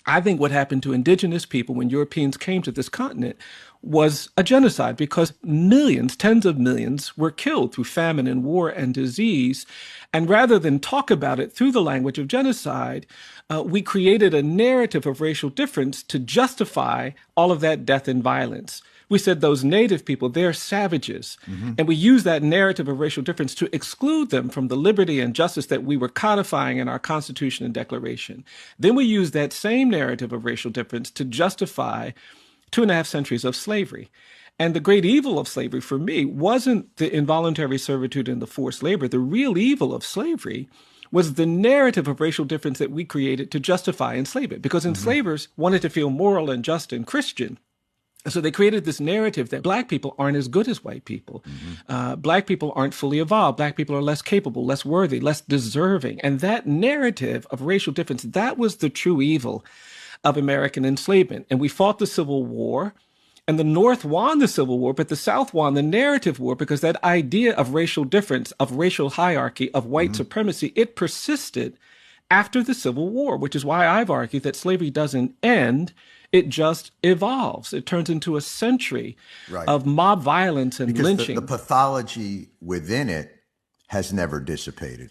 I think what happened to indigenous people when Europeans came to this continent was a genocide because millions, tens of millions were killed through famine and war and disease. And rather than talk about it through the language of genocide, we created a narrative of racial difference to justify all of that death and violence. We said those native people, they're savages. Mm-hmm. And we use that narrative of racial difference to exclude them from the liberty and justice that we were codifying in our Constitution and Declaration. Then we use that same narrative of racial difference to justify 2.5 centuries of slavery. And the great evil of slavery for me wasn't the involuntary servitude and the forced labor. The real evil of slavery was the narrative of racial difference that we created to justify enslavement, because enslavers wanted to feel moral and just and Christian. So they created this narrative that Black people aren't as good as white people. Black people aren't fully evolved. Black people are less capable, less worthy, less deserving. And that narrative of racial difference, that was the true evil of American enslavement. And we fought the Civil War, and the North won the Civil War, but the South won the narrative war because that idea of racial difference, of racial hierarchy, of white supremacy, it persisted after the Civil War, which is why I've argued that slavery doesn't end. It just evolves. It turns into a century of mob violence and because lynching. The pathology within it has never dissipated.